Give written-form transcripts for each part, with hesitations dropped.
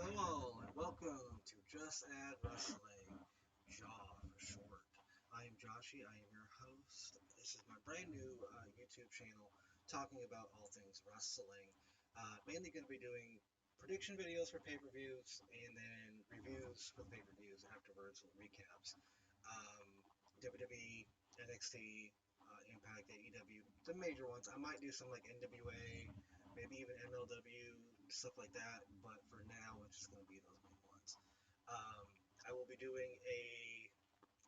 Hello all, and welcome to Just Add Wrestling, Jaw for short. I am Joshy, I am your host. This is my brand new YouTube channel talking about all things wrestling. Mainly going to be doing prediction videos for pay-per-views and then reviews for the pay-per-views afterwards with recaps. WWE, NXT, Impact, AEW, the major ones. I might do some like NWA, maybe even MLW, stuff like that. But for now, it's just going to be those main ones. Um, I will be doing a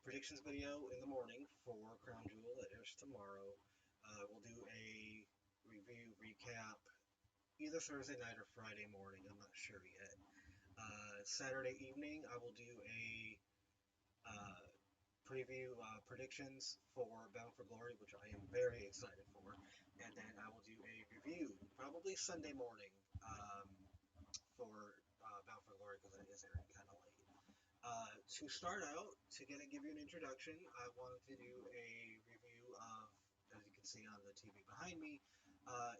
predictions video in the morning for Crown Jewel that airs tomorrow. We'll do a review recap either Thursday night or Friday morning. I'm not sure yet. Saturday evening, I will do a uh, preview predictions for Bound for Glory, which I am very excited for, and then I will do a review probably Sunday morning for Bound for Glory because it is airing kind of late. To start out, to give you an introduction, I wanted to do a review of, as you can see on the TV behind me,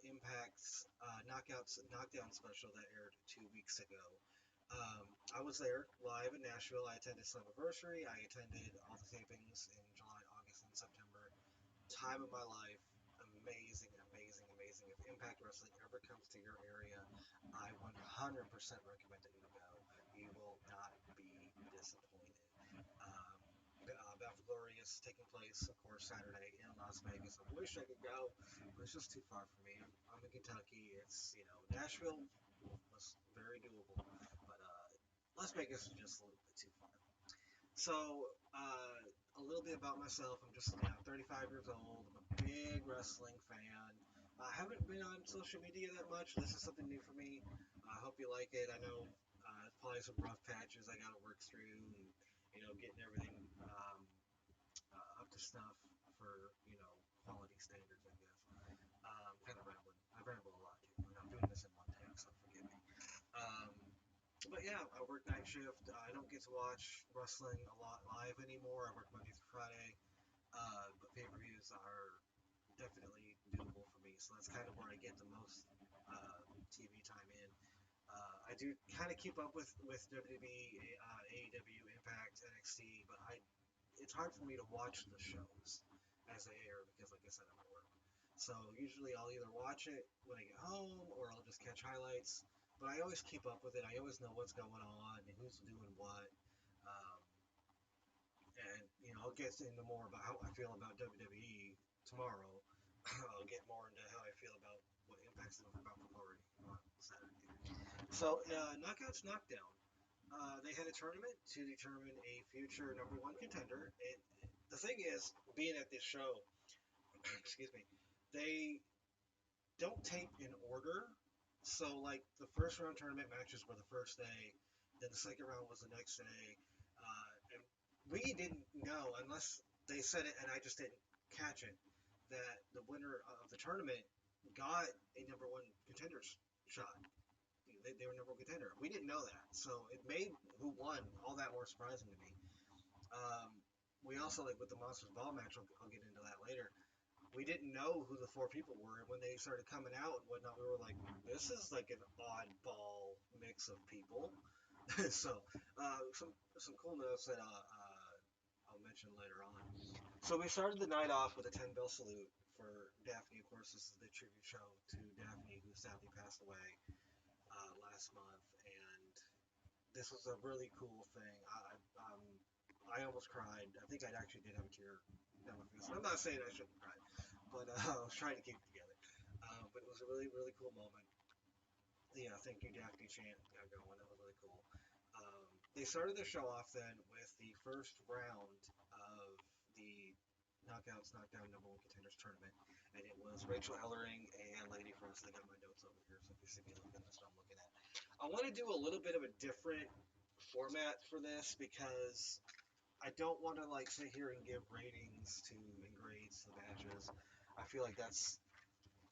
Impact's Knockdown special that aired 2 weeks ago. I was there live in Nashville. I attended Slammiversary. I attended all the tapings in July, August, and September. Time of my life. Amazing, amazing, amazing. If Impact Wrestling ever comes to your area, I 100% recommend that you go. You will not be disappointed. Bound for Glory is taking place, of course, Saturday in Las Vegas. I wish I could go, but it's just too far for me. I'm in Kentucky. Nashville was very doable, but Las Vegas is just a little bit too far. So, a little bit about myself. I'm 35 years old. I'm a big wrestling fan. I haven't been on social media that much. This is something new for me. I hope you like it. I know it's probably some rough patches I got to work through, and getting everything up to snuff for quality standards. I guess. Kind of rambling. I ramble a lot too. I'm doing this in one take, so forgive me. Um, but yeah, I work night shift. I don't get to watch wrestling a lot live anymore. I work Monday through Friday, but pay-per-views are definitely doable for me. So that's kind of where I get the most TV time in. I do kind of keep up with WWE, AEW, Impact, NXT, but it's hard for me to watch the shows as they air because, like I said, I'm at work. So usually I'll either watch it when I get home or I'll just catch highlights. But I always keep up with it. I always know what's going on and who's doing what. Um, and I'll get into more about how I feel about WWE tomorrow. I'll get more into how I feel about what Impact's doing about Glory on Saturday. So Knockouts Knockdown. They had a tournament to determine a future number one contender. And the thing is, being at this show, excuse me, they don't tape in order. So like the first round tournament matches were the first day, then the second round was the next day, and we didn't know unless they said it and I just didn't catch it that the winner of the tournament got a number one contender shot. They were number one contender. We didn't know that, so it made who won all that more surprising to me. Um, we also like with the Monsters Ball match. I'll get into that later. We didn't know who the four people were, and when they started coming out and whatnot, we were like, "This is like an oddball mix of people." So, some cool notes that I'll mention later on. So we started the night off with a 10 bell salute for Daphne. Of course, this is the tribute show to Daphne, who sadly passed away last month, and this was a really cool thing. I almost cried. I think I actually did have a tear down my face. I'm not saying I shouldn't have cried, but I was trying to keep it together. But it was a really, really cool moment. Yeah, thank you, Daphne chant got going. That was really cool. They started the show off then with the first round of the Knockouts Knockdown number one contenders tournament, and it was Rachel Ellering and Lady Frost. I got my notes over here, so if you see me looking, that's what I'm looking at. I want to do a little bit of a different format for this because I don't want to like sit here and give ratings to and grades to the matches. I feel like that's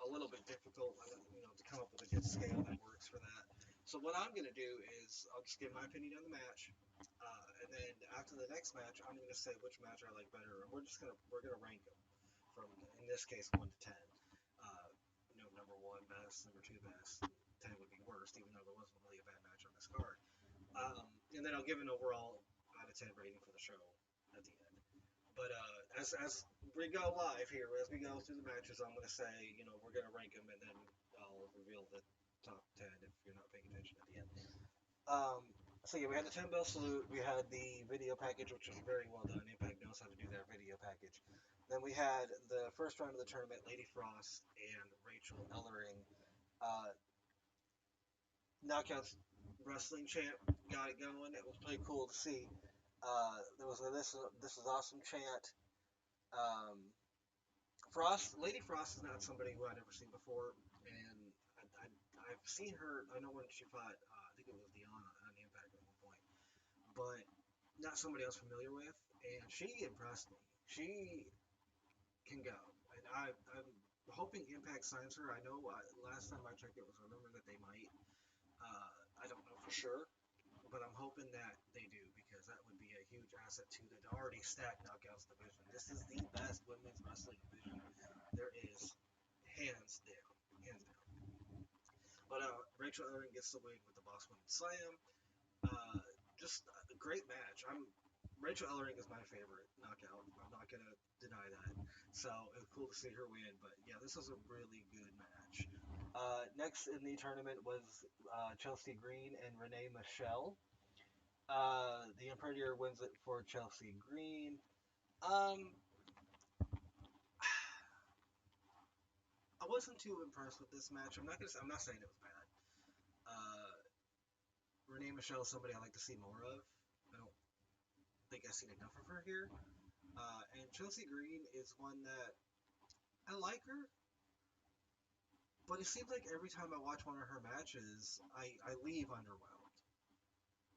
a little bit difficult, to come up with a good scale that works for that. So what I'm going to do is I'll just give my opinion on the match, and then after the next match, I'm going to say which match I like better, and we're gonna rank them from in this case 1 to 10. Uh, number one best, number two best, 10 would be worst, even though there wasn't really a bad match on this card. and then I'll give an overall out of 10 rating for the show at the end. But as we go live here, as we go through the matches, I'm gonna say, we're gonna rank them, and then I'll reveal the top 10 if you're not paying attention at the end. Um, so yeah, we had the 10 bell salute. We had the video package, which was very well done. Impact knows how to do that video package. Then we had the first round of the tournament. Lady Frost and Rachel Ellering, uh, Knockouts wrestling champ, got it going. It was pretty cool to see. There was a this is awesome chant. Um, Lady Frost is not somebody who I'd ever seen before, and I've seen her. I know when she fought, I think it was Diana on Impact at one point, but not somebody I was familiar with, and she impressed me. She can go, and I'm hoping Impact signs her. I know last time I checked, it was rumored that they might. I don't know for sure, but I'm hoping that they do because that would be a huge asset to the already stacked Knockouts division. This is the best women's wrestling division there is, hands down, hands down. But Rachel Ellering gets the win with the Boss Woman Slam. Uh, just a great match. Rachel Ellering is my favorite knockout. I'm not gonna deny that. So it was cool to see her win. But yeah, this was a really good match. Next in the tournament was Chelsea Green and Renee Michelle. The Imperator wins it for Chelsea Green. Um, I wasn't too impressed with this match. I'm not saying it was bad. Uh, Renee Michelle is somebody I like to see more of. I don't think I've seen enough of her here. And Chelsea Green is one that I like her, but it seems like every time I watch one of her matches, I leave underwhelmed.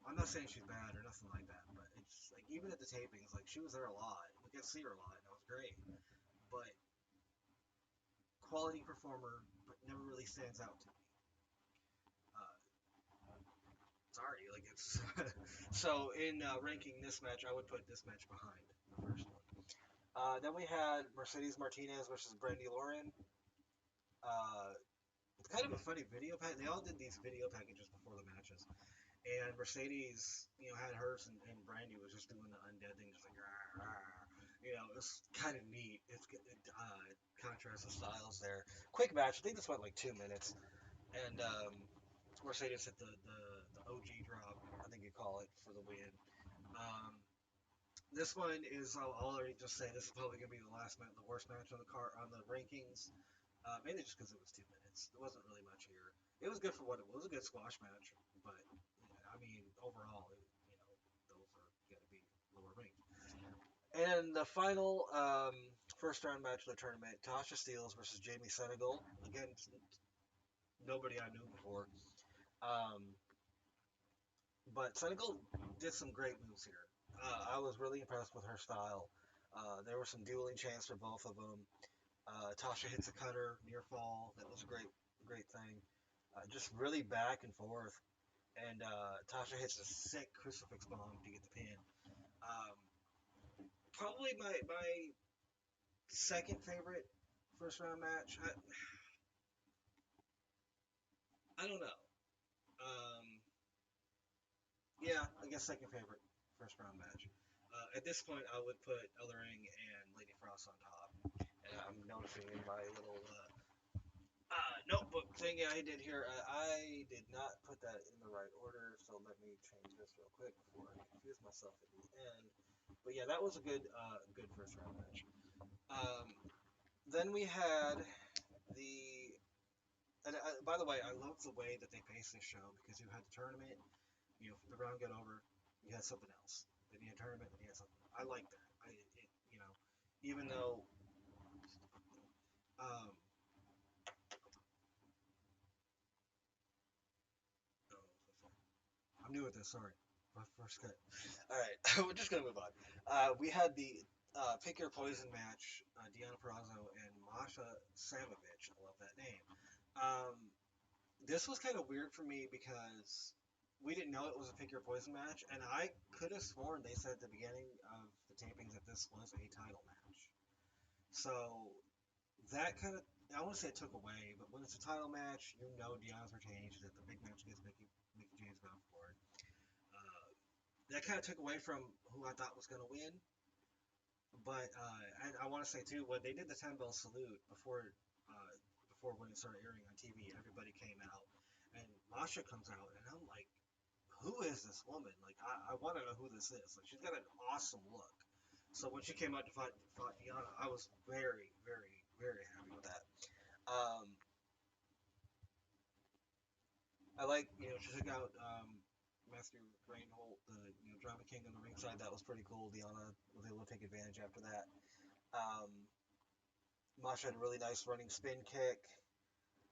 I'm not saying she's bad or nothing like that, but it's like even at the tapings, like she was there a lot. We got to see her a lot, and it was great. But quality performer, but never really stands out to me. Uh, Sorry, like it's so in ranking this match, I would put this match behind the first one. Then we had Mercedes Martinez versus Brandy Lauren. Uh, it's kind of a funny video pack. They all did these video packages before the matches, and Mercedes, had hers, and Brandy was just doing the undead thing, just like rah, rah. It's kind of neat. Contrast the styles there. Quick match. I think this went like 2 minutes, and Mercedes hit the OG drop, I think you call it, for the win. Um, this one is, I'll already just say, this is probably going to be the worst match on the rankings. Mainly just because it was 2 minutes. There wasn't really much here. It was good for what it was. It was a good squash match, but I mean, overall, those are going to be lower ranked. And the final first round match of the tournament, Tasha Steelz versus Jamie Senegal. Again, nobody I knew before. But Senegal did some great moves here. I was really impressed with her style. There were some dueling chants for both of them. Tasha hits a cutter, near fall. That was a great thing. Just really back and forth. And Tasha hits a sick crucifix bomb to get the pin. Um, Probably my second favorite first round match. I don't know. Um, yeah, I guess second favorite first round match. At this point, I would put Ellering and Lady Frost on top. And I'm noticing in my little notebook thing I did here, I did not put that in the right order, so let me change this real quick before I confuse myself at the end. But yeah, that was a good first round match. Then we had the, and by the way, I love the way that they paced this show because you had the tournament, the round got over, you had something else. Then you had tournament, then you had something. I like that. Even though, um, I'm new at this. Sorry, my first cut. All right, we're just gonna move on. We had the Pick Your Poison match. Deanna Purrazzo and Masha Samovich. I love that name. Um, this was kind of weird for me because we didn't know it was a Pick Your Poison match, and I could have sworn they said at the beginning of the tapings that this was a title match. So that kind of, I want to say it took away, but when it's a title match, Deanna's retaining. She's at the big match against Mickey James going forward. that kind of took away from who I thought was going to win. But I want to say too, when they did the 10 bell salute before when it started airing on TV, everybody came out, and Masha comes out, and I'm like, who is this woman? Like, I want to know who this is. Like, she's got an awesome look. So when she came out to fight Diana, I was very, very, very happy with that. Um, I like, she took out Matthew Reinhold, the Drama King on the ringside. That was pretty cool. Diana was able to take advantage after that. Um, Masha had a really nice running spin kick.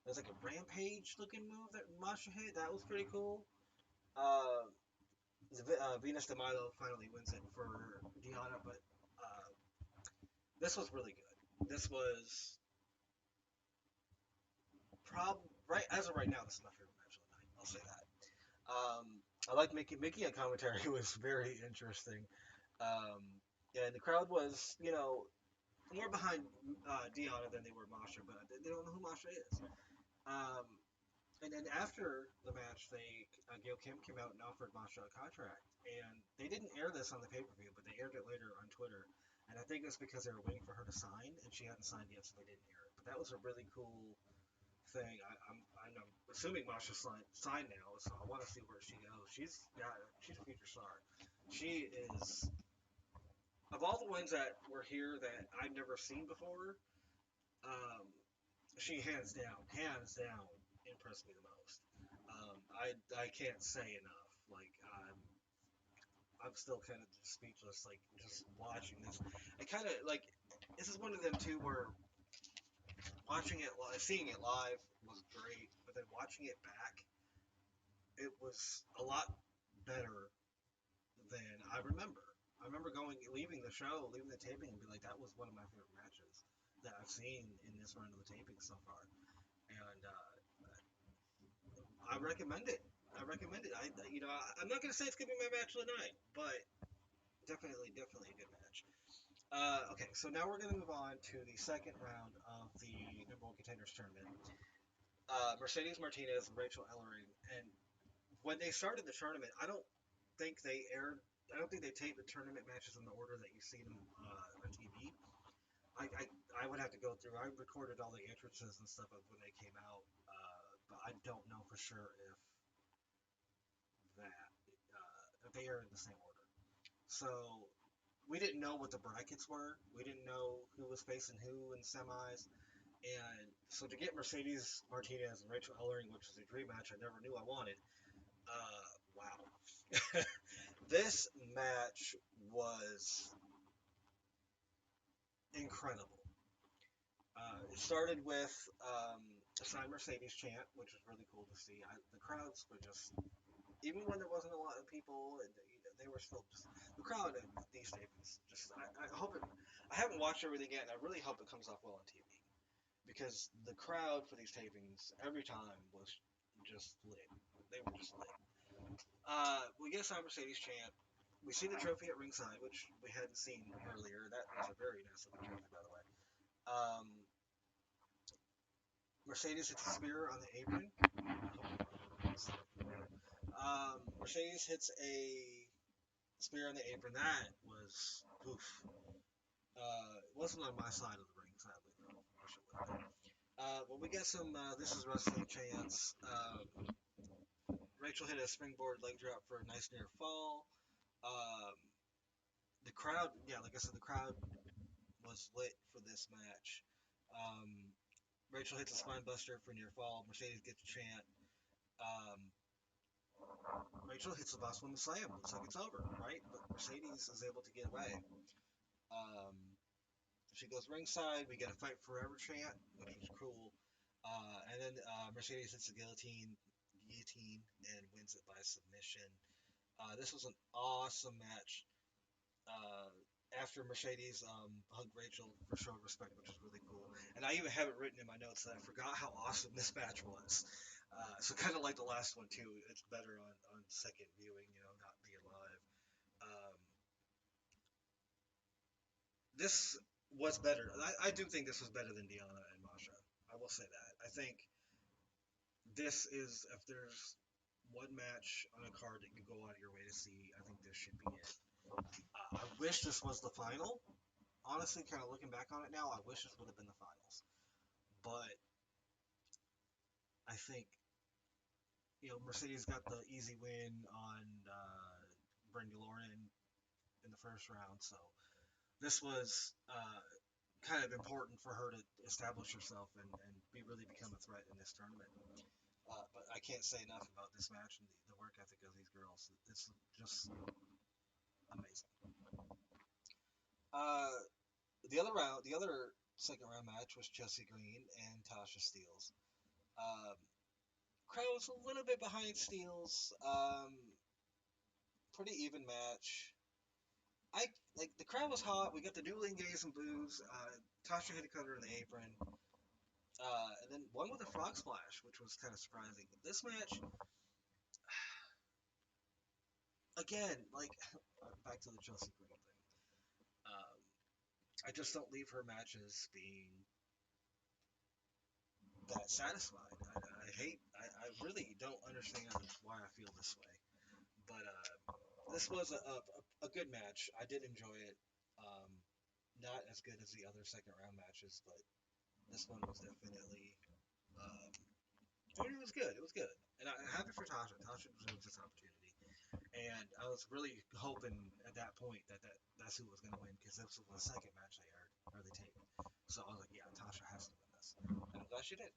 There's like a rampage looking move that Masha hit. That was pretty cool. Uh, Venus de Milo finally wins it for Diana, but uh, this was really good. This was right as of right now. This is my favorite match of the night. I'll say that. I like Mickey on commentary. It was very interesting. Um, and the crowd was, more behind Deanna than they were Masha, but they don't know who Masha is. Um, and then after the match, Gail Kim came out and offered Masha a contract, and they didn't air this on the pay per view, but they aired it later on Twitter. And I think it's because they were waiting for her to sign, and she hadn't signed yet, so they didn't air it. But that was a really cool thing. I'm assuming Masha's signed now, so I want to see where she goes. She's a future star. She is of all the ones that were here that I've never seen before. Um, she hands down impressed me the most. I can't say enough. Like I'm still kind of speechless. Like just watching this. I kind of like this is one of them too where seeing it live was great, but then watching it back, it was a lot better than I remember. I remember leaving the show, leaving the taping, and be like, that was one of my favorite matches that I've seen in this run of the taping so far. And I recommend it. I recommend it. I'm not gonna say it's gonna be my match of the night, but definitely, definitely a good match. Okay, so now we're gonna move on to the second round of the number one contenders tournament. Mercedes Martinez and Rachel Ellering, and when they started the tournament, think they aired. I don't think they taped the tournament matches in the order that you see them on TV. I, I I would have to go through. I recorded all the entrances and stuff of when they came out, but I don't know for sure if they are in the same order. So we didn't know what the brackets were. We didn't know who was facing who in semis. And so to get Mercedes Martinez and Rachel Ellering, which is a dream match I never knew I wanted, wow. This match was incredible. It started with a signed Mercedes chant, which was really cool to see. The crowds were just, even when there wasn't a lot of people, and they were still just the crowd at these tapings. Just I hope it. I haven't watched everything yet, and I really hope it comes off well on TV because the crowd for these tapings every time was just lit. They were just lit. We get a signed Mercedes chant. We see the trophy at ringside, which we hadn't seen earlier. That was a very nice looking trophy, by the way. Um, Mercedes hits a spear on the apron. Mercedes hits a spear on the apron. That was oof. It wasn't on my side of the ring, sadly though. Wish it would have been. But we get some This Is Wrestling chants. Rachel hit a springboard leg drop for a nice near fall. Um, the crowd, yeah, like I said, the crowd was lit for this match. Um, Rachel hits a spine buster for near fall. Mercedes gets a chant. Um, Rachel hits the boss woman slam. Looks like it's over, right? But Mercedes is able to get away. Um, she goes ringside. We get a fight forever chant, which was cool. And then Mercedes hits the guillotine, and wins it by submission. This was an awesome match. Uh, After Mercedes hugged Rachel for show of respect, which was really cool. And I even have it written in my notes that I forgot how awesome this match was. So kind of like the last one too. It's better on second viewing, not being live. Um, this was better. I do think this was better than Diana and Masha. I will say that. I think this is if there's one match on a card that you go out of your way to see. I think this should be it. I wish this was the final. Honestly, kind of looking back on it now, I wish this would have been the finals. But I think Mercedes got the easy win on Brenda Lauren in the first round, so this was kind of important for her to establish herself and really become a threat in this tournament. But I can't say enough about this match and the work ethic of these girls. It's just amazing. Uh, the other second round match was Chelsea Green and Tasha Steeles. Um, Crowd was a little bit behind Steeles. Pretty even match. I like the crowd was hot. We got the dueling gays and boos. Tasha hit a cutter in the apron, and then one with a frog splash, which was kind of surprising. This match, again, like back to the Chelsea Green thing. Um, I just don't leave her matches being that satisfied. I really don't understand why I feel this way. But this was a good match. I did enjoy it. Um, not as good as the other second round matches, but this one was definitely. Um, it was good. It was good, and I'm happy for Tasha. Tasha deserves this opportunity, and I was really hoping at that point that's who was going to win because this was the second match they aired or they taped. So I was like, yeah, Tasha has to win this, and I'm glad she did.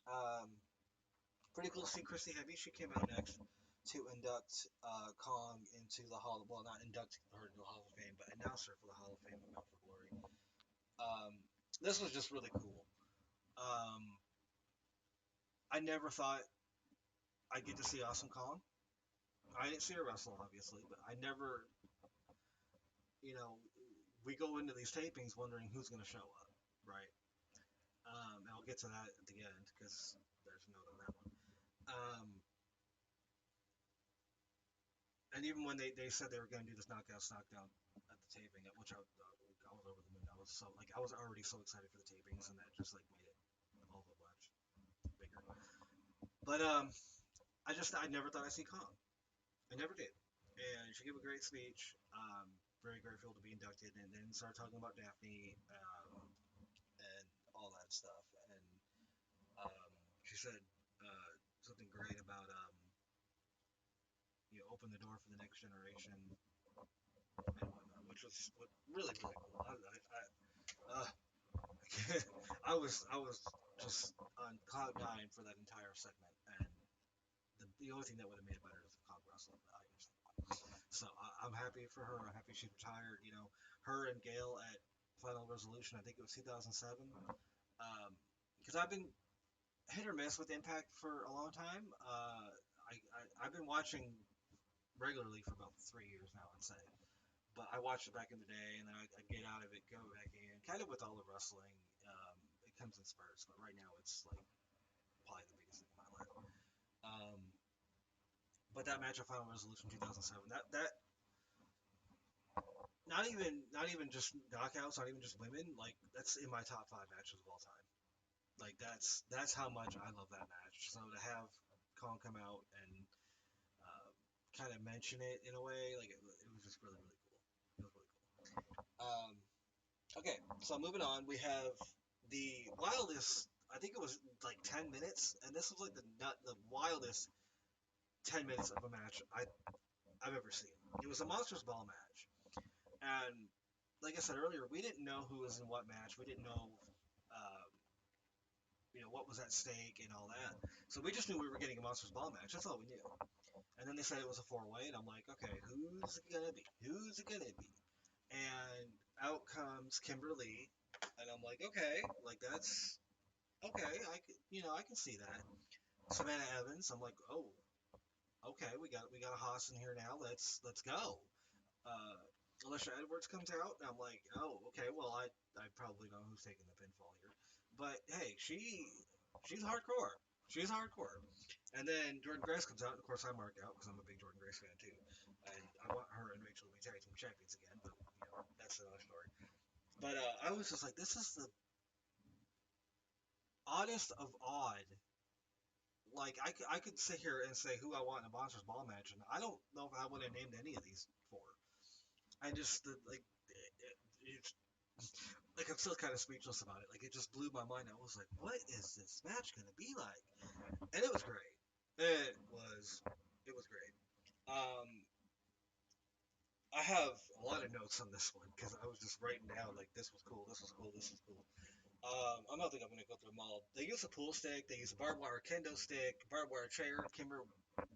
Um, Pretty cool to see Christy Heavy. She came out next to induct Kong into the Hall. Well, not induct her into the Hall of Fame, but announce her for the Hall of Fame of Mount for Glory. Um, this was just really cool. Um, I never thought I'd get to see Awesome Kong. I didn't see her wrestle, obviously, but I never, you know, we go into these tapings wondering who's going to show up, right? And I'll get to that at the end because there's a note on that one. And even when they said they were going to do this knockdown at the taping, which I was over the moon. I was so like I was already so excited for the tapings, and that just like made it all the much bigger. But I never thought I'd see Kong. I never did. And she gave a great speech. Very grateful to be inducted, and then started talking about Daphne and all that stuff. And she said something great about open the door for the next generation and whatnot, which was really really cool. Uh, I was just on cloud nine for that entire segment, and the only thing that would have made it better is if Kong wrestled. But I understand why. So I'm happy for her. I'm happy she retired. Her and Gail at Final Resolution. I think it was 2007. Because I've been hit or miss with Impact for a long time. I've been watching regularly for about 3 years now, I'd say. But I watched it back in the day, and then I get out of it, go back in. Kind of with all the wrestling, it comes in spurts. But right now, it's like probably the biggest thing in my life. Um, but that match of Final Resolution 2007, that not even just knockouts, not even just women. Like that's in my top five matches of all time. Like that's how much I love that match. So to have Kong come out and kind of mention it in a way, like it was just really really cool. It was really cool. Okay, so moving on, we have the wildest. I think it was like 10 minutes, and this was like the wildest 10 minutes of a match I've ever seen. It was a Monsters Ball match, and like I said earlier, we didn't know who was in what match. We didn't know, um, what was at stake and all that. So we just knew we were getting a Monsters Ball match. That's all we knew. And then they said it was a four-way, and I'm like, okay, who's it gonna be? Who's it gonna be? And out comes Kimberly, and I'm like, okay, like that's okay. I can see that. Savannah Evans, I'm like, oh, okay, we got a Haas in here now. Let's go. Uh, Alicia Edwards comes out, and I'm like, oh, okay, well I probably know who's taking the pinfall here, but hey, she's hardcore. She's hardcore. And then Jordan Grace comes out, and of course I mark out because I'm a big Jordan Grace fan too, and I want her and Rachel to be tag team champions again. But that's another story. But I was just like, this is the oddest of odd like I could sit here and say who I want in a Monsters Ball match, and I don't know if I would have named any of these four. I just like it, like I'm still kind of speechless about it. Like it just blew my mind. I was like, what is this match gonna be like? And it was great. It was great. I have a lot of notes on this one because I was just writing down like this was cool, this was cool, this was cool. I don't think I'm gonna go through them all. They use a pool stick, they use a barbed wire kendo stick, barbed wire chair. Kimber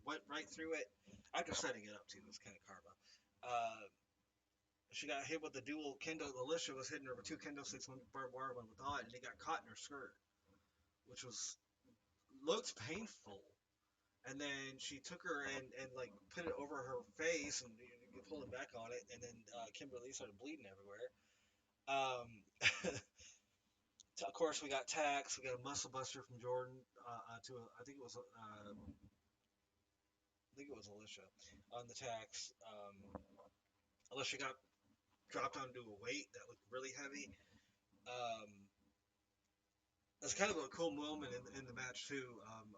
went right through it after setting it up too. It was kind of karma. Uh, she got hit with the dual kendo. Alicia was hitting her with two kendo sticks, one with barbed wire, one without, and it got caught in her skirt, which was looked painful. And then she took her and like put it over her face and you pulled it back on it, and then Kimberly started bleeding everywhere. Um, of course, we got Tax. We got a muscle buster from Jordan I think it was Alicia on the Tax. Alicia got dropped onto a weight that looked really heavy. Um, it's kind of a cool moment in the match too.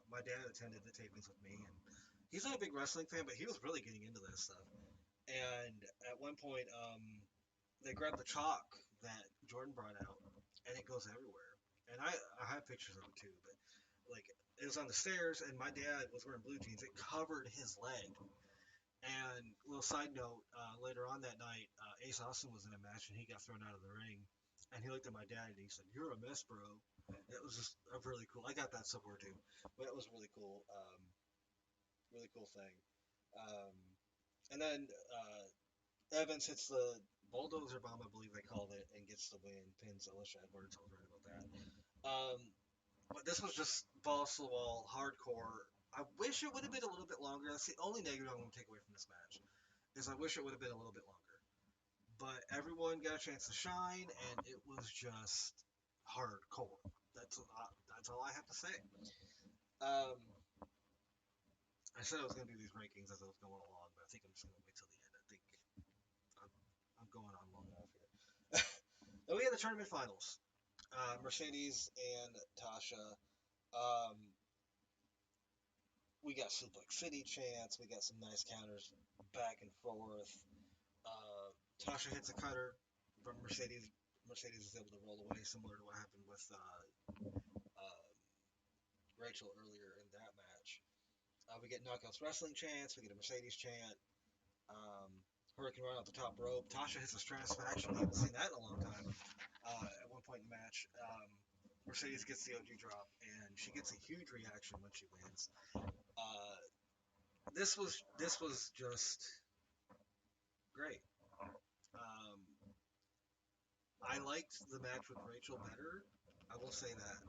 My dad attended the tapings with me, and he's not a big wrestling fan, but he was really getting into this stuff. And at one point, they grabbed the chalk that Jordan brought out, and it goes everywhere. And I have pictures of it too, but like it was on the stairs, and my dad was wearing blue jeans. It covered his leg. And little side note, later on that night, Ace Austin was in a match, and he got thrown out of the ring. And he looked at my dad and he said, "You're a mess, bro." It was just a really cool. I got that somewhere too, but it was really cool thing. Um, and then Evans hits the bulldozer bomb, I believe they called it, and gets the win. Pins Alicia Edwards. I was right about that. Um, but this was just balls to the wall, hardcore. I wish it would have been a little bit longer. That's the only negative I'm going to take away from this match. Is I wish it would have been a little bit longer. But everyone got a chance to shine, and it was just hardcore. That's all I have to say. Um, I said I was going to do these rankings as I was going along, but I think I'm just going to wait till the end. I think I'm, I'm going on long enough here. Then we had the tournament finals. Mercedes and Tasha. Um, we got Suplex City chants. We got some nice counters back and forth. Tasha hits a cutter, but Mercedes is able to roll away, similar to what happened with uh, Rachel earlier in that match. We get Knockouts Wrestling chants. We get a Mercedes chant. Um, Hurricane Run off the top rope. Tasha hits a Stratisfaction. We haven't seen that in a long time. At one point in the match, Mercedes gets the OG drop, and she gets a huge reaction when she wins. Uh, this was just great. Um, I liked the match with Rachel better. I will say that.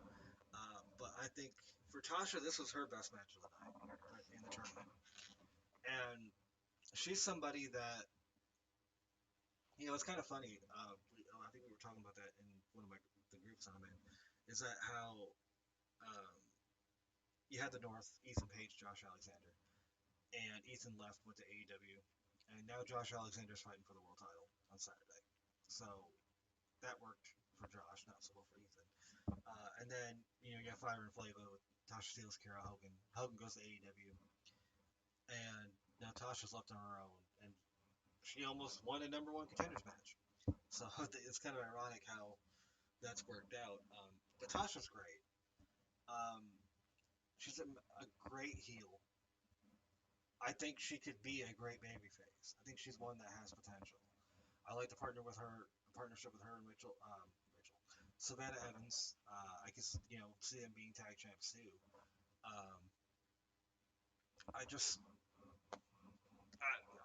But I think for Tasha, this was her best match of the night in the tournament. And she's somebody that, it's kind of funny. I think we were talking about that in one of the groups I'm in. Is that how um, you had the North, Ethan Page, Josh Alexander, and Ethan left, went to AEW, and now Josh Alexander's fighting for the world title on Saturday. So that worked for Josh, not so well for Ethan. And then you got Fire and Flava with Tasha Steelz, Kara Hogan. Hogan goes to AEW, and now Tasha's left on her own, and she almost won a number one contenders match. So it's kind of ironic how that's worked out. But Tasha's great. Um, she's a great heel. I think she could be a great babyface. I think she's one that has potential. I like to partner with her, partnership with her and Savannah Evans. I can see them being tag champs too. Um, I just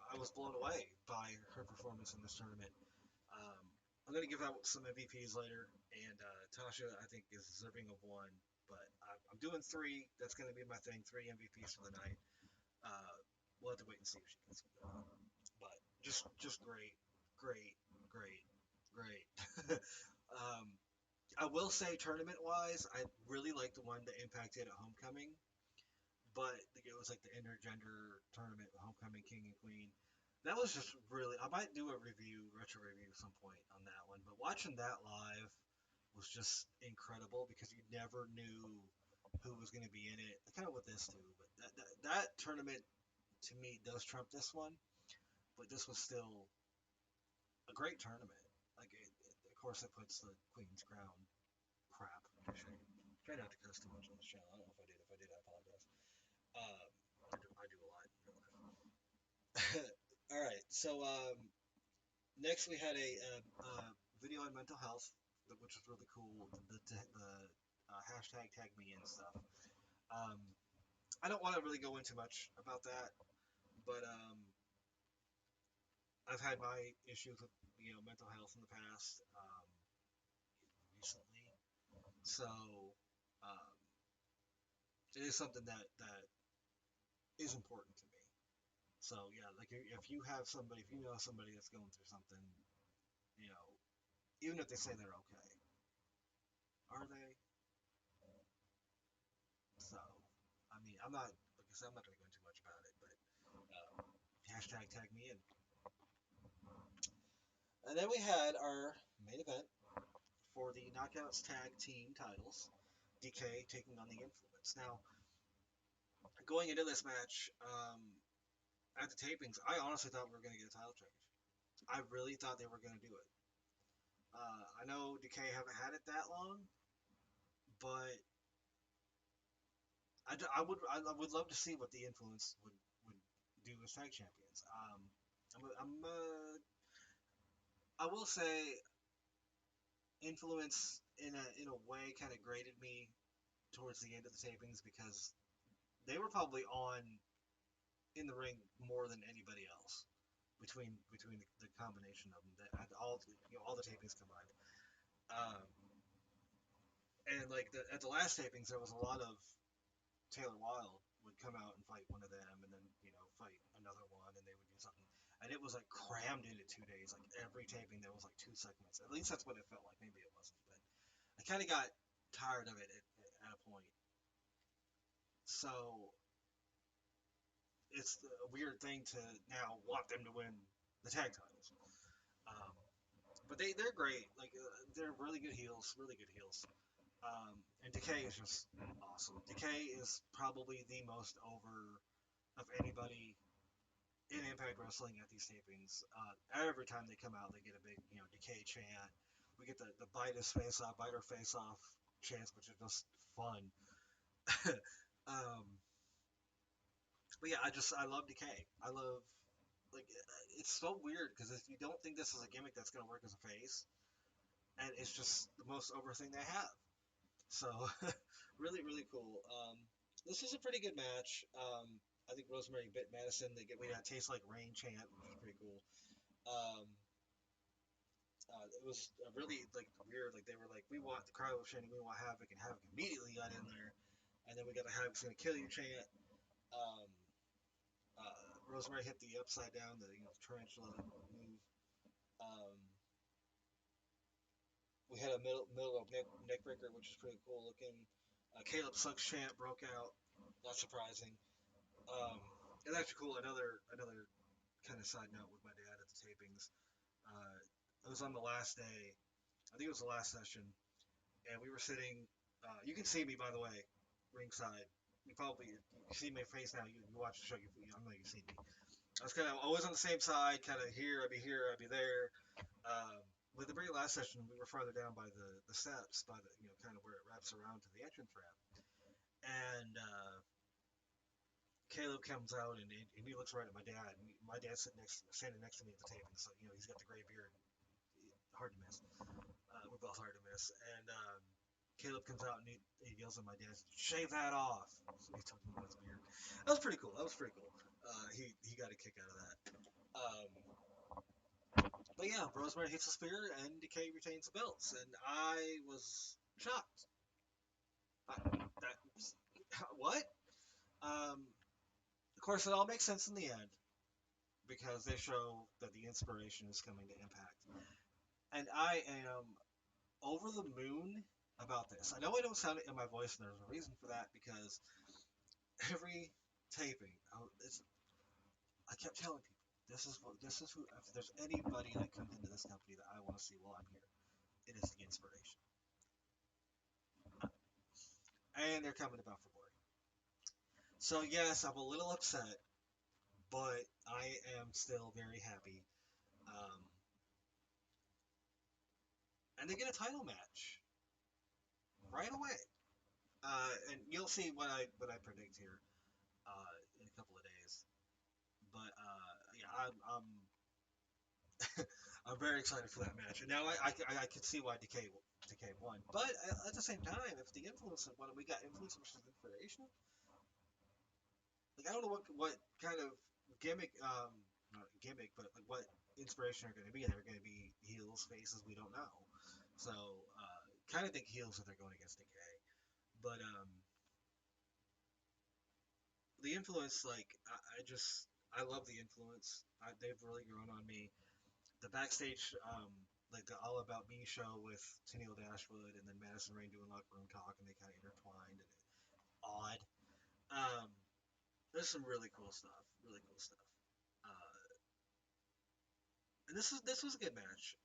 I was blown away by her performance in this tournament. Um, I'm gonna give out some MVPs later, and Tasha I think is deserving of one, but I'm doing three. That's gonna be my thing. Three MVPs for the night. Uh, we'll have to wait and see if she gets one. But just great, great, great, great. um, I will say tournament wise, I really like the one that Impact did at Homecoming, but it was like the intergender tournament, Homecoming King and Queen. That was just really. I might do a retro review at some point on that one. But watching that live was just incredible because you never knew who was going to be in it. Kind of with this too, but that tournament to me does trump this one. But this was still a great tournament. Of course, it puts the Queen's Crown crap to shame. Try not to cuss too much on this channel. I don't know if I did. If I did, I apologize. I do a lot in real life. All right. So next we had a video on mental health, which was really cool. The hashtag tag me and stuff. Um, I don't want to really go into much about that, but I've had my issues with mental health in the past recently, so um, it is something that is important to me. So yeah, like if you have somebody, if you know somebody that's going through something, you know, even if they say they're okay, are they? So I mean, I'm not like I said, I'm not going to go into much about it, but hashtag tag me in. And then we had our main event for the Knockouts Tag Team titles. DK taking on the Influence. Now, going into this match, at the tapings, I honestly thought we were going to get a title change. I really thought they were going to do it. I know Decay haven't had it that long, but I would love to see what the Influence would do as tag champions. I will say Influence in a way kind of graded me towards the end of the tapings because they were probably on in the ring more than anybody else between the combination of them. All the tapings combined. Um, and like at the last tapings, there was a lot of Taylor Wilde would come out and fight one of them, and then fight another one, and they would do something. And it was like crammed into 2 days. Like every taping, there was like 2 segments. At least that's what it felt like. Maybe it wasn't, but I kind of got tired of it at a point. So it's a weird thing to now want them to win the tag titles. Um, but they're great. Like they're really good heels, really good heels. And Decay is just awesome. Decay is probably the most over of anybody in Impact Wrestling at these tapings. Every time they come out, they get a big Decay chant. We get the bite his face off, bite her face off chants, which are just fun. um, but yeah, I love Decay. I love like it's so weird because if you don't think this is a gimmick that's gonna work as a face, and it's just the most over thing they have. So really, really cool. This was a pretty good match. I think Rosemary bit Madison. We got Taste Like Rain chant, which was pretty cool. Um, it was really like weird. Like they were like, we want the crowd was chanting, we want Havoc, and Havoc immediately got in there. And then we got the Havoc's gonna kill you chant. Um, Rosemary hit the upside down, the tarantula move. Um, we had a middle of neck breaker, which is pretty cool looking. Caleb Sucks chant broke out. Not surprising. Um, it's actually cool. Another kind of side note with my dad at the tapings. It was on the last day. I think it was the last session, and we were sitting. You can see me, by the way, ringside. You see my face now. You watch the show. I know you see me. I was kind of always on the same side, kind of here. I'd be there. With the very last session, we were farther down by the steps, by the kind of where it wraps around to the entrance ramp, and Caleb comes out and he looks right at my dad. And my dad's standing next to me at the table, so he's got the gray beard, hard to miss. We're both hard to miss. And Caleb comes out and he yells at my dad, "Shave that off!" So he's talking about his beard. That was pretty cool. He got a kick out of that. Um, but yeah, Rosemary hits the spear and Decay retains the belts, and I was shocked. That what? Of course, it all makes sense in the end because they show that the inspiration is coming to Impact. And I am over the moon about this. I know I don't sound it in my voice, and there's a reason for that because every taping, I kept telling people, this is who, if there's anybody that comes into this company that I want to see while I'm here, it is the inspiration. and they're coming to Bound for Glory. So yes, I'm a little upset, but I am still very happy. Um, and they get a title match right away. And you'll see what I predict here in a couple of days. But yeah, I'm very excited for that match. And now I can see why Decay won. But at the same time, if the influence of what we got influence versus inspiration, like I don't know what kind of gimmick not gimmick, but like what inspiration are going to be. They're going to be heels, faces. We don't know. So kind of think heels if they're going against Decay. But the influence, like I love the influence. They've really grown on me. The backstage, like the All About Me show with Tennille Dashwood and then Madison Rayne doing locker room talk, and they kind of intertwined and odd. Um, there's some really cool stuff. Really cool stuff. Uh, and this was a good match.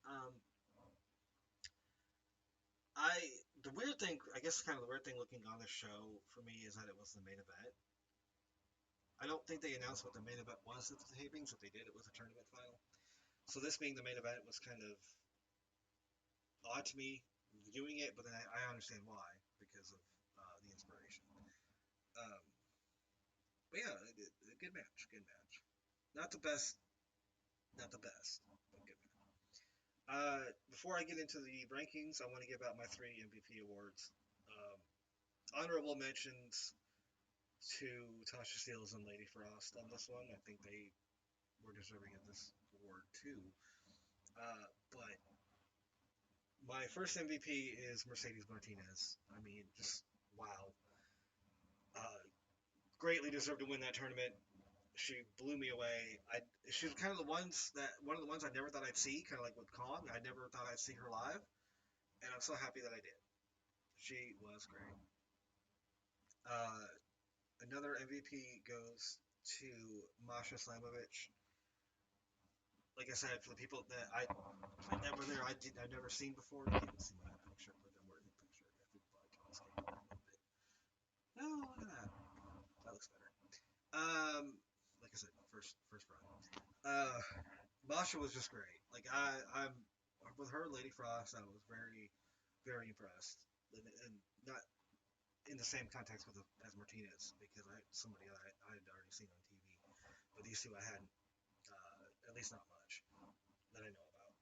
I the weird thing, I guess, kind of the weird thing looking on the show for me is that it was the main event. I don't think they announced what the main event was at the tapings. If they did, it was a tournament final. So this being the main event was kind of odd to me viewing it, but then I understand why because of the inspiration. Um, but yeah, a good match, good match. Not the best, not the best, but good match. Before I get into the rankings, I want to give out my three MVP awards. Um, Honorable mentions to Tasha Steelz and Lady Frost on this one. I think they were deserving of this award too. But my first MVP is Mercedes Martinez. I mean, just wow. Uh, Greatly deserved to win that tournament. She blew me away. She was kind of the ones that one of the ones I never thought I'd see, kind of like with Kong. I never thought I'd see her live, and I'm so happy that I did. She was great. Uh, Another MVP goes to Masha Slamovich. Like I said, for the people that I never there, I've never seen before. You can't see my picture, but I'm wearing the picture. I think a little bit. Oh, look at that. That looks better. Like I said, first run. Uh, Masha was just great. Like I'm with her, Lady Frost. I was very impressed, and not in the same context with as Martinez because somebody I had already seen on TV, but these two I hadn't, at least not much that I know about.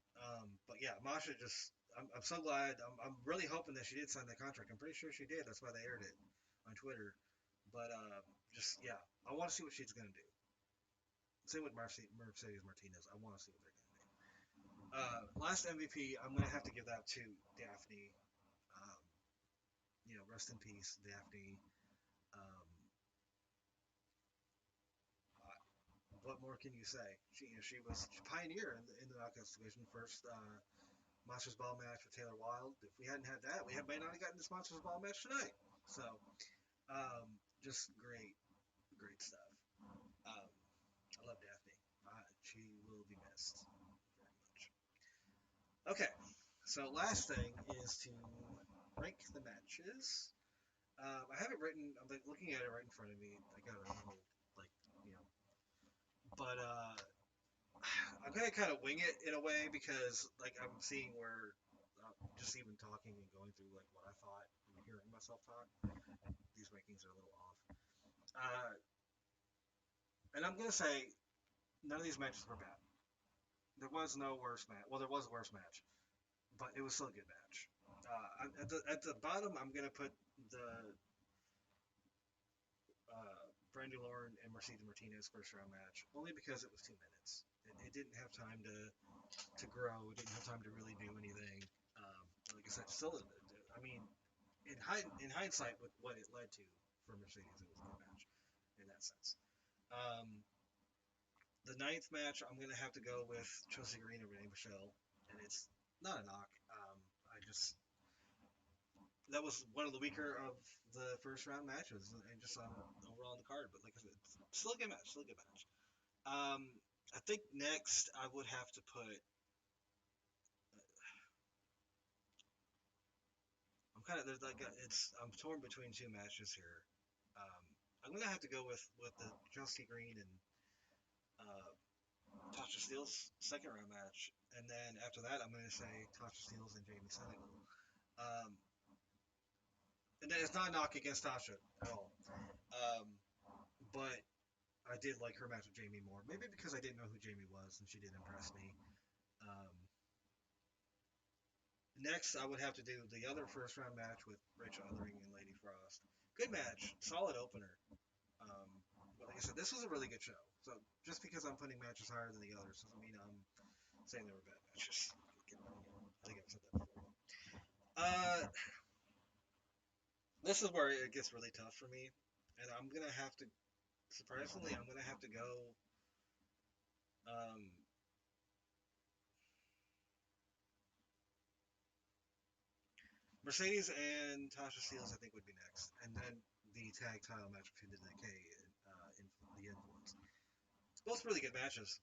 But yeah, Masha just. I'm so glad. I'm really hoping that she did sign that contract. I'm pretty sure she did. That's why they aired it on Twitter. But just yeah, I want to see what she's gonna do. Same with Mercedes Martinez. I want to see what they're gonna do. Last MVP, I'm gonna have to give that to Daphne. Um, rest in peace, Daphne. Um, what more can you say? She was a pioneer in the Knockouts division. First Monsters Ball match with Taylor Wilde. If we hadn't had that, we may not have gotten this Monsters Ball match tonight. So just great stuff. Um, I love Daphne. She will be missed very much. Okay, so last thing is to rank the matches. I have it written. I'm like, looking at it right in front of me. I got a little like you know, but I'm gonna kind of wing it in a way because like I'm seeing where just even talking and going through like what I thought and hearing myself talk, these rankings are a little off. Uh, and I'm gonna say none of these matches were bad. There was no worse match. Well, there was a worse match, but it was still a good match. At the bottom, I'm gonna put the Brandy Lauren and Mercedes Martinez first round match only because it was 2 minutes. It didn't have time to grow. It didn't have time to really do anything. Like I said, still, I mean, in hindsight, with what it led to for Mercedes, it was a good match in that sense. Um, the ninth match, I'm gonna have to go with Chelsea Green and Renee Michelle, and it's not a knock. I just that was one of the weaker of the first round matches, and just on overall on the card. But like I said, still a good match. Still a good match. Um, I think next I would have to put. I'm kind of there's like I'm torn between two matches here. Um, I'm gonna have to go with the Chelsea Green and uh, Tasha Steele's second round match, and then after that, I'm gonna say Tasha Steele's and Jamie Senegal. Um, and then it's not a knock against Tasha at all, um, but I did like her match with Jamie more. Maybe because I didn't know who Jamie was and she did impress me. Um, Next, I would have to do the other first round match with Rachel Ellering and Lady Frost. Good match, solid opener. Um, but like I said, this was a really good show. So just because I'm putting matches higher than the others doesn't mean I'm saying they were bad matches. I think I've said that before. Uh, this is where it gets really tough for me, and I'm gonna have to, surprisingly, I'm gonna have to go. Um, Mercedes and Tasha Steelz, I think, would be next, and then the tag title match between the Decay and the Influence. Both really good matches.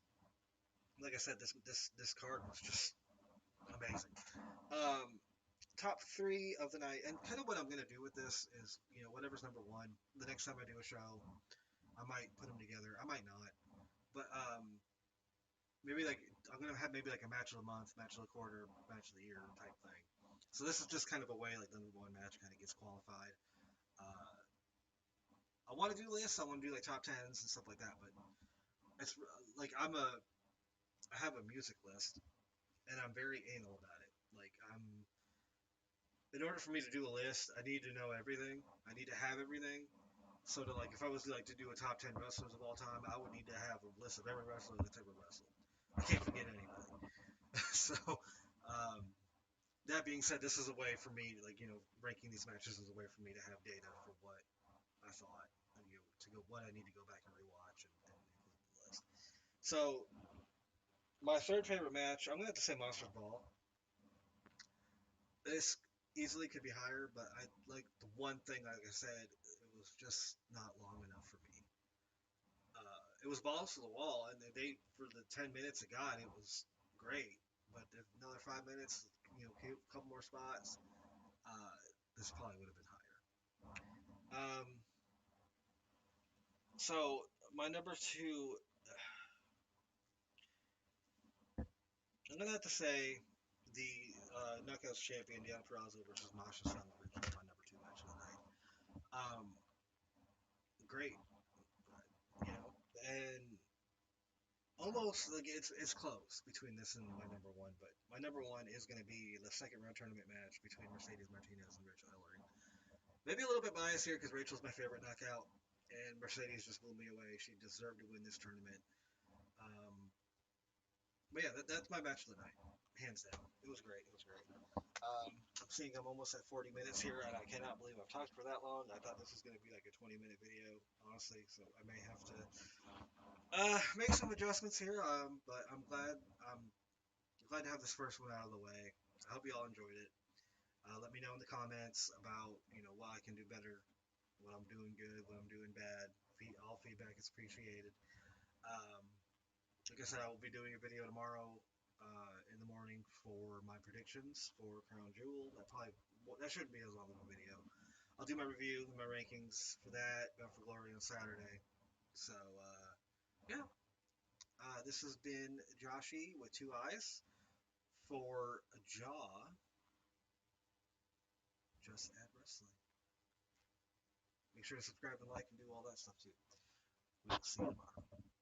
Like I said, this card was just amazing. Um, Top three of the night, and kind of what I'm gonna do with this is, whatever's number one. The next time I do a show, I might put them together. I might not, but maybe like I'm gonna have maybe like a match of the month, match of the quarter, match of the year type thing. So this is just kind of a way like the number one match kind of gets qualified. Uh, I want to do lists. I want to do like top tens and stuff like that, but it's like I have a music list, and I'm very anal about it. Like in order for me to do a list, I need to know everything. I need to have everything. So to like, if I was like to do a top 10 wrestlers of all time, I would need to have a list of every wrestler that's ever wrestled. I can't forget anybody. So, um, that being said, this is a way for me, like, ranking these matches is a way for me to have data for what I thought, and, to go what I need to go back and rewatch and include in the list. So, my third favorite match, I'm gonna have to say Monsters Ball. This easily could be higher, but I like the one thing, like I said, it was just not long enough for me. It was balls to the wall, and they for the 10 minutes it got, it was great. But if another 5 minutes, a couple more spots, uh, this probably would have been higher. So my number two, I'm gonna have to say the Knockouts champion Deanna Purrazzo versus Masha Slamovich is my number two match of the night. Um, Great, and almost like it's close between this and my number one, but my number one is going to be the second round tournament match between Mercedes Martinez and Rachel Ellering. Maybe a little bit biased here because Rachel's my favorite knockout, and Mercedes just blew me away. She deserved to win this tournament. Um, but yeah, that's my match of the night, hands down. It was great. It was great. I'm seeing I'm almost at 40 minutes here, and I cannot believe I've talked for that long. I thought this was going to be like a 20-minute video, honestly, so I may have to make some adjustments here. But I'm glad to have this first one out of the way. I hope you all enjoyed it. Let me know in the comments about what I can do better, what I'm doing good, what I'm doing bad. All feedback is appreciated. Um, like I said, I will be doing a video tomorrow in the morning for my predictions for Crown Jewel. That shouldn't be as long of a video. I'll do my review, my rankings for that, Bound for Glory on Saturday. So yeah, this has been Joshy with two eyes for Jaw. Just add wrestling. Make sure to subscribe and like and do all that stuff too. We'll see you tomorrow.